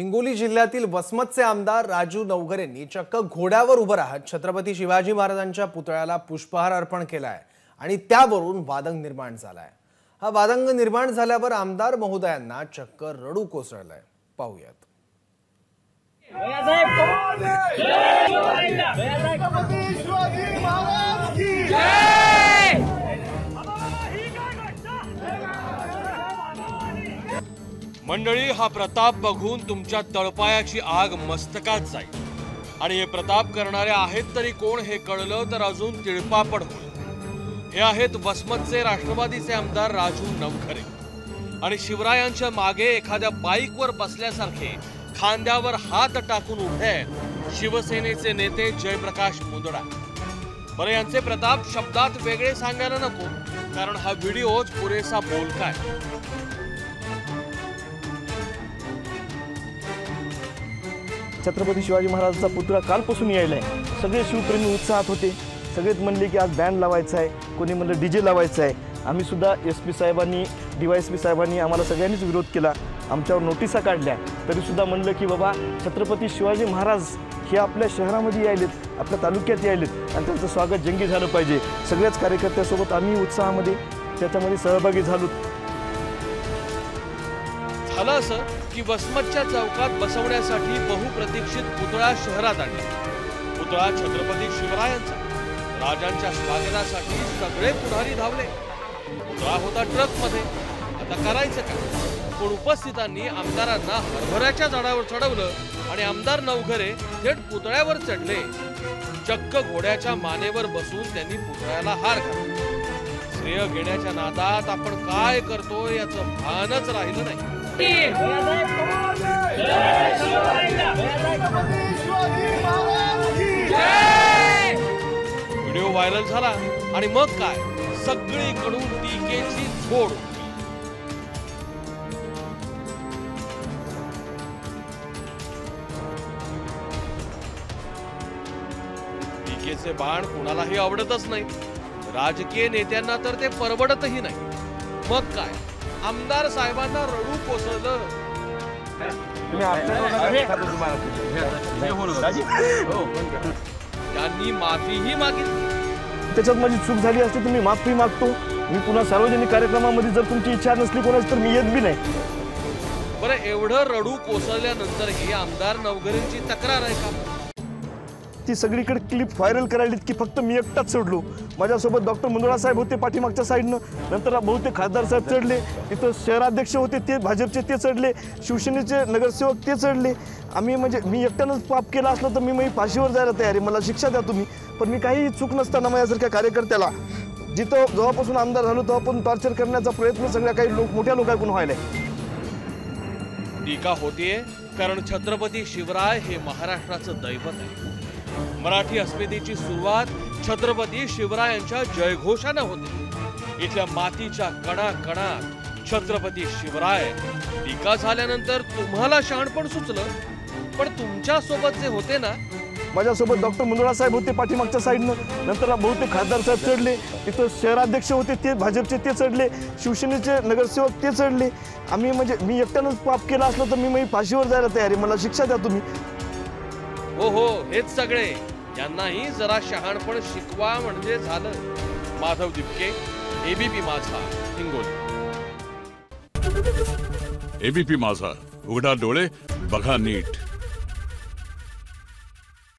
हिंगोली जिल्ह्यातील वसमतचे आमदार राजू नवघरेंनी चक्क घोड्यावर उभं राहत छत्रपती शिवाजी महाराजांच्या पुतळ्याला पुष्पहार अर्पण केलाय आणि त्यावरून वादंग निर्माण झालाय। हा वादंग निर्माण झाल्यावर आमदार महोदयांना चक्क रडू कोसळलंय। पाहूयात। मंडळी, हा प्रताप बघून तुमच्या तळपायाची आग मस्तकात जाईल आणि हे प्रताप करणारे आहेत तरी कोण हे कळलं तर अजून तिळपापड होईल। हे आहेत वसमतचे राष्ट्रवादीचे आमदार राजू नवघरे आणि शिवरायांच्या मागे एखाद्या बाईकवर बसल्यासारखे खांद्यावर हात टाकून उभे शिवसेनेचे नेते जयप्रकाश मुंदडा। बरं, यांचे प्रताप शब्दात वेगळे सांगायला नको, कारण हा व्हिडिओच पुरेसा बोलका आहे। छत्रपती शिवाजी महाराजांचा पुतळा कालपासून यायला आहे। सगळे शिवप्रेमी उत्साहात होते। सगळेच म्हणले की आज बँड लावायचा आहे, कोणी म्हणलं डीजे लावायचा आहे। आम्ही सुद्धा एसपी साहेबांनी डीवायएसपी साहेबांनी आम्हाला सगळ्यांनीच विरोध केला, आमच्यावर नोटिसा काढल्या, तरी सुद्धा म्हणलं की बाबा छत्रपती शिवाजी महाराज हे आपल्या शहरामध्ये यायलेत, आपल्या तालुक्यात यायलेत आणि त्यांचं स्वागत जंगी झालं पाहिजे। सगळ्याच कार्यकर्त्यांसोबत आम्ही उत्साहामध्ये त्याच्यामध्ये सहभागी झालो। झालं असं की वसमतच्या चौकात बसवण्यासाठी बहुप्रतीक्षित पुतळा शहरात आणला। पुतळा छत्रपती शिवरायांचा। राजांच्या स्वागतासाठी सगळे पुढारी धावले। पुतळा होता ट्रकमध्ये, आता करायचं काय? पण उपस्थितांनी आमदारांना हरभऱ्याच्या झाडावर चढवलं आणि आमदार नवघरे थेट पुतळ्यावर चढले। चक्क घोड्याच्या मानेवर बसून त्यांनी पुतळ्याला हार घातला। श्रेय घेण्याच्या नादात आपण काय करतो याचं भानच राहिलं नाही। व्हिडिओ व्हायरल झाला आणि मग काय, सगळीकडून टीकेची झोड। टीकेचे बाण कुणालाही आवडतच नाही, राजकीय नेत्यांना तर ते परवडतही नाही। मग काय, आमदार साहेबांना रडू कोसळलं। त्यांनी माफीही मागितली। त्याच्यात माझी चूक झाली असती तर मी माफी मागतो। मी पुन्हा सार्वजनिक कार्यक्रमामध्ये जर तुमची इच्छा नसली कोणाची तर मी येत बी नाही। बरं, एवढं रडू कोसळल्यानंतरही आमदार नवघरेंची तक्रार आहे का? ती सगळीकडे क्लिप व्हायरल करायलीत की फक्त मी एकटाच चढलो। माझ्यासोबत डॉक्टर मुंदडा साहेब होते पाठीमागच्या साईडनं, नंतर बहुतेक खासदार साहेब चढले, तिथं शहराध्यक्ष होते ते भाजपचे ते चढले, शिवसेनेचे नगरसेवक ते चढले। आम्ही म्हणजे मी एकट्यानंच पाप केला असलं तर मी फाशीवर जायला तयार आहे, मला शिक्षा द्या तुम्ही। पण मी काही चूक नसताना माझ्यासारख्या कार्यकर्त्याला जिथं जेव्हापासून आमदार झालो तेव्हापासून टॉर्चर करण्याचा प्रयत्न सगळ्या काही मोठ्या लोकांकडून व्हायलाय। टीका होतीये कारण छत्रपती शिवराय हे महाराष्ट्राचं दैवत आहे। मराठी अस्मितेची सुरुवात छत्रपती शिवरायांच्या जयघोषानं होते। इथल्या मातीच्या कणाकणात छत्रपती शिवराय। टीका झाल्यानंतर तुम्हाला शहाणपण सुचलं, पण तुमच्या सोबत जे होते ना, माझ्यासोबत डॉक्टर मुंदडा साहेब होते पाठीमागच्या साईडनं, नंतर बहुतेक खासदार साहेब चढले, तिथं शहराध्यक्ष होते ते भाजपचे ते चढले, शिवसेनेचे नगरसेवक ते चढले। आम्ही म्हणजे मी एकट्यानंच पाप केला असलं तर मी फाशीवर जायला तयार आहे, मला शिक्षा द्या तुम्ही। हो, हेच सगळे। यांनाही जरा शहाणपण शिकवा म्हणजे झालं। माधव दिपके, एबीपी माझा, हिंगोली। एबीपी माझा, उघडा डोळे बघा नीट।